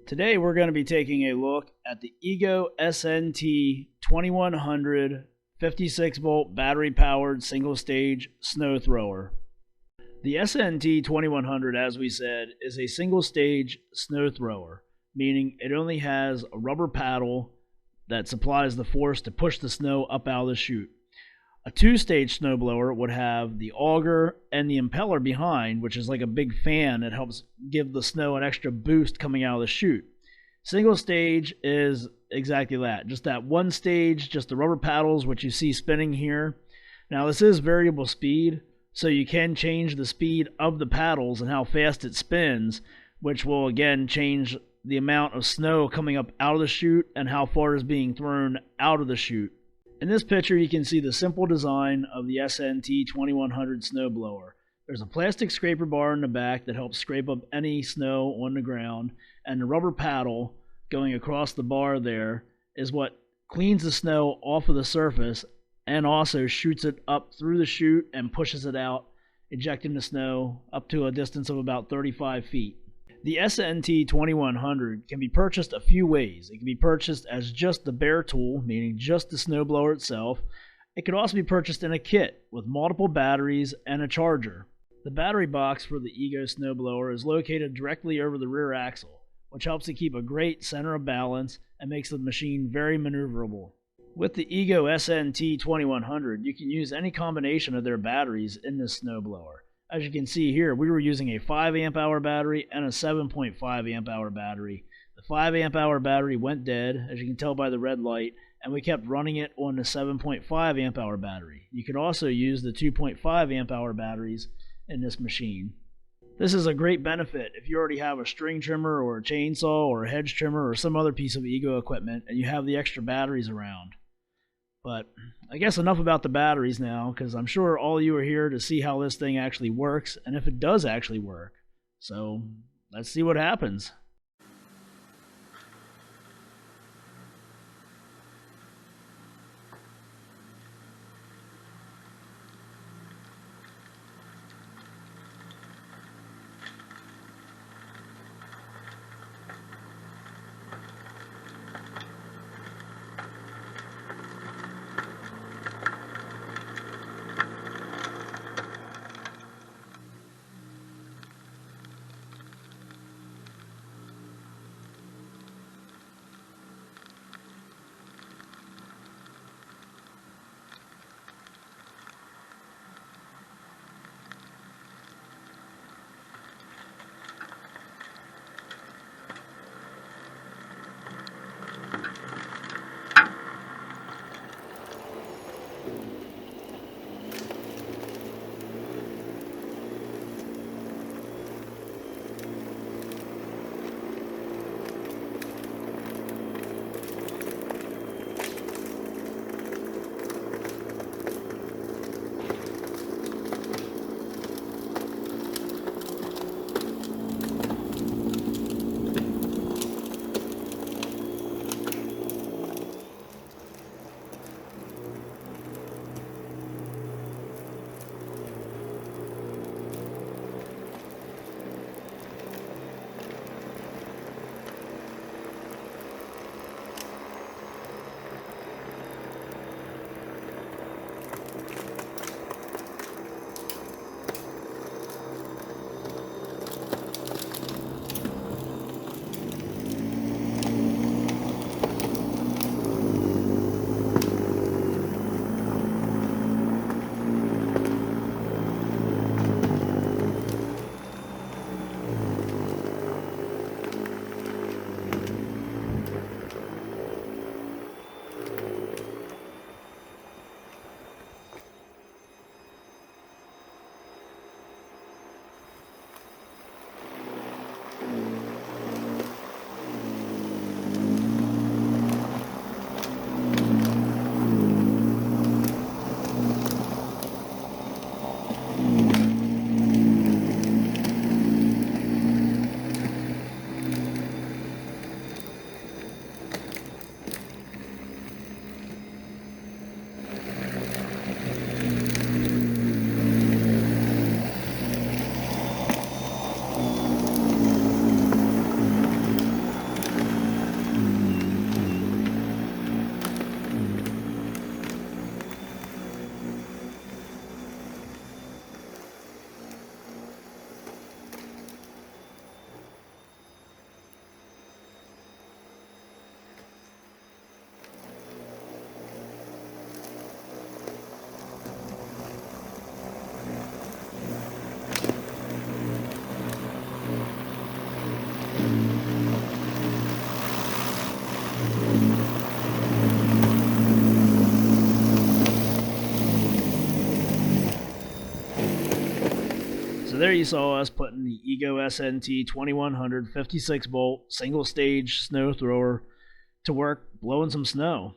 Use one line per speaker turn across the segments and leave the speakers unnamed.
Today we're going to be taking a look at the Ego SNT2100 56 volt battery powered single stage snow thrower. The SNT2100, as we said, is a single stage snow thrower, meaning it only has a rubber paddle that supplies the force to push the snow up out of the chute. A two-stage snowblower would have the auger and the impeller behind, which is like a big fan that helps give the snow an extra boost coming out of the chute. Single stage is exactly that, just that one stage, just the rubber paddles, which you see spinning here. Now this is variable speed, so you can change the speed of the paddles and how fast it spins, which will again change the amount of snow coming up out of the chute and how far is being thrown out of the chute. In this picture, you can see the simple design of the SNT2100 snowblower. There's a plastic scraper bar in the back that helps scrape up any snow on the ground, and the rubber paddle going across the bar there is what cleans the snow off of the surface and also shoots it up through the chute and pushes it out, ejecting the snow up to a distance of about 35 feet. The SNT2100 can be purchased a few ways. It can be purchased as just the bare tool, meaning just the snowblower itself. It could also be purchased in a kit with multiple batteries and a charger. The battery box for the Ego snowblower is located directly over the rear axle, which helps to keep a great center of balance and makes the machine very maneuverable. With the Ego SNT2100, you can use any combination of their batteries in this snowblower. As you can see here, we were using a 5 amp hour battery and a 7.5 amp hour battery. The 5 amp hour battery went dead, as you can tell by the red light, and we kept running it on the 7.5 amp hour battery. You could also use the 2.5 amp hour batteries in this machine. This is a great benefit if you already have a string trimmer or a chainsaw or a hedge trimmer or some other piece of Ego equipment and you have the extra batteries around. But I guess enough about the batteries now, because I'm sure all of you are here to see how this thing actually works and if it does actually work. So let's see what happens. there you saw us putting the Ego SNT2100 56 volt single stage snow thrower to work blowing some snow.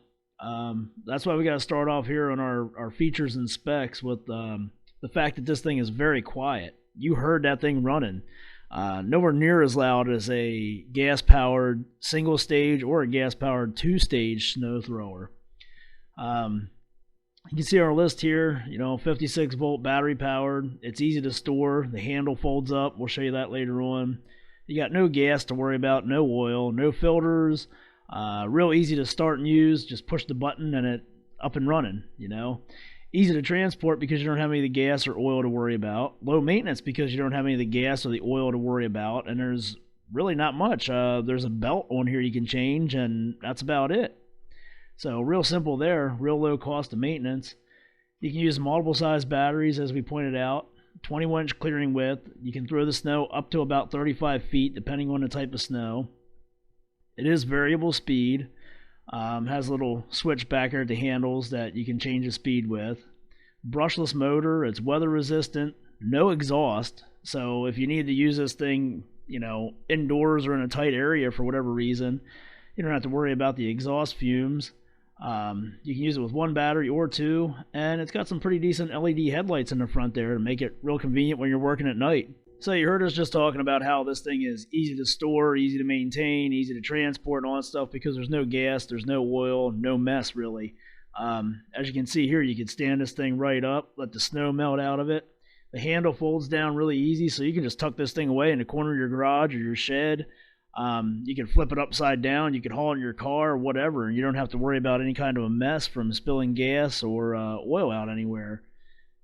That's why we got to start off here on our features and specs with the fact that this thing is very quiet. You heard that thing running. Nowhere near as loud as a gas-powered single stage or a gas-powered two-stage snow thrower. You can see our list here, 56 volt battery powered. It's easy to store. The handle folds up. We'll show you that later on. You got no gas to worry about, no oil, no filters. Real easy to start and use. Just push the button and it's up and running, Easy to transport because you don't have any of the gas or oil to worry about. Low maintenance because you don't have any of the gas or the oil to worry about. And there's really not much. There's a belt on here you can change, and that's about it. So real simple there, real low cost of maintenance. You can use multiple size batteries, as we pointed out. 21-inch clearing width. You can throw the snow up to about 35 feet depending on the type of snow. It is variable speed. Has a little switch back here at the handles that you can change the speed with. Brushless motor. It's weather resistant. No exhaust. So if you need to use this thing, indoors or in a tight area for whatever reason, you don't have to worry about the exhaust fumes. You can use it with one battery or two, and it's got some pretty decent LED headlights in the front there to make it real convenient when you're working at night. So you heard us just talking about how this thing is easy to store, easy to maintain, easy to transport and all that stuff because there's no gas, there's no oil, no mess really. As you can see here, you can stand this thing right up, let the snow melt out of it. The handle folds down really easy, so you can just tuck this thing away in the corner of your garage or your shed. You can flip it upside down, you can haul it in your car or whatever, and you don't have to worry about any kind of a mess from spilling gas or oil out anywhere.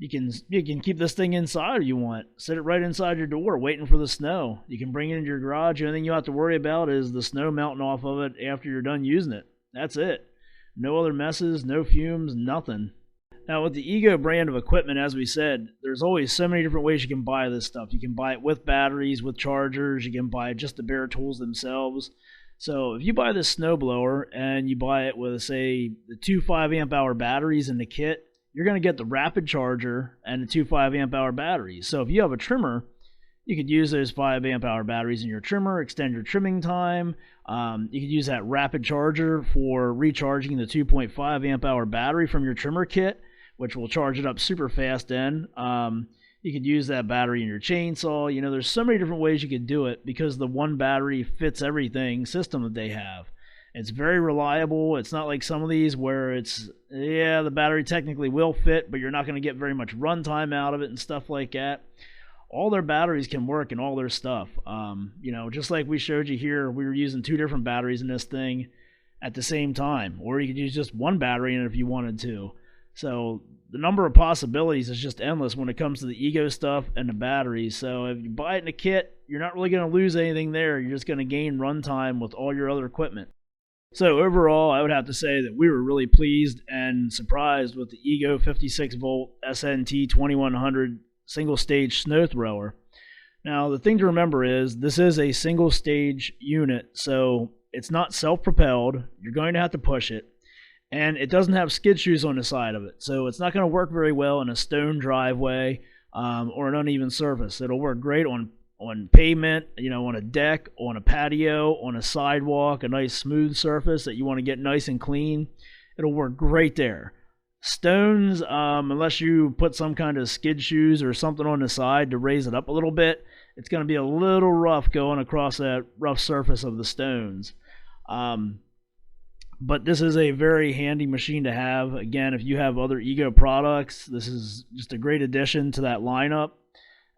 You can keep this thing inside if you want. Set it right inside your door waiting for the snow. You can bring it into your garage. The only thing you have to worry about is the snow melting off of it after you're done using it. That's it. No other messes, no fumes, nothing. Now with the Ego brand of equipment, as we said, there's always so many different ways you can buy this stuff. You can buy it with batteries, with chargers. You can buy just the bare tools themselves. So if you buy this snowblower and you buy it with, say, the two 5 amp hour batteries in the kit, you're going to get the rapid charger and the two 5 amp hour batteries. So if you have a trimmer, you could use those 5 amp hour batteries in your trimmer, extend your trimming time. You could use that rapid charger for recharging the 2.5 amp hour battery from your trimmer kit, which will charge it up super fast then. You could use that battery in your chainsaw. There's so many different ways you could do it because the one battery fits everything system that they have. It's very reliable. It's not like some of these where the battery technically will fit, but you're not going to get very much runtime out of it and stuff like that. All their batteries can work in all their stuff. Just like we showed you here, we were using two different batteries in this thing at the same time, or you could use just one battery in it if you wanted to. So the number of possibilities is just endless when it comes to the Ego stuff and the batteries. So if you buy it in a kit, you're not really going to lose anything there. You're just going to gain runtime with all your other equipment. So overall, I would have to say that we were really pleased and surprised with the Ego 56 volt SNT2100 single stage snow thrower. Now the thing to remember is this is a single stage unit, so it's not self-propelled. You're going to have to push it. And it doesn't have skid shoes on the side of it, so it's not going to work very well in a stone driveway or an uneven surface. It'll work great on pavement, on a deck, on a patio, on a sidewalk, a nice smooth surface that you want to get nice and clean. It'll work great there. Stones, unless you put some kind of skid shoes or something on the side to raise it up a little bit, it's going to be a little rough going across that rough surface of the stones. But this is a very handy machine to have. Again, if you have other Ego products, this is just a great addition to that lineup.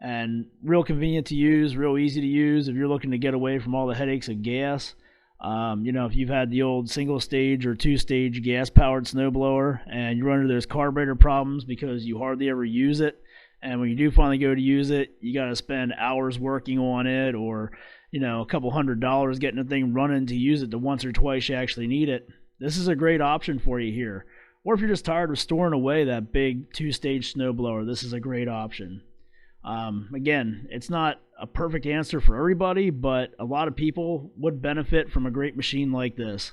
And real convenient to use, real easy to use if you're looking to get away from all the headaches of gas. If you've had the old single stage or two stage gas powered snowblower and you run into those carburetor problems because you hardly ever use it, and when you do finally go to use it, you got to spend hours working on it, or a couple $100 getting the thing running to use it the once or twice you actually need it. This is a great option for you here. Or if you're just tired of storing away that big two-stage snowblower, this is a great option. Again, it's not a perfect answer for everybody, but a lot of people would benefit from a great machine like this.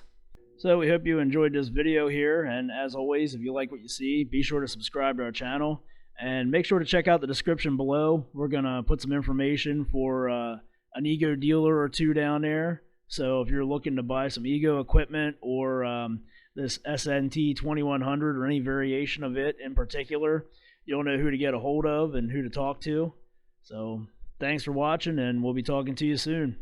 So we hope you enjoyed this video here, and as always, if you like what you see, be sure to subscribe to our channel And make sure to check out the description below. We're going to put some information for an Ego dealer or two down there. So if you're looking to buy some Ego equipment or this SNT2100 or any variation of it in particular, you'll know who to get a hold of and who to talk to. So thanks for watching, and we'll be talking to you soon.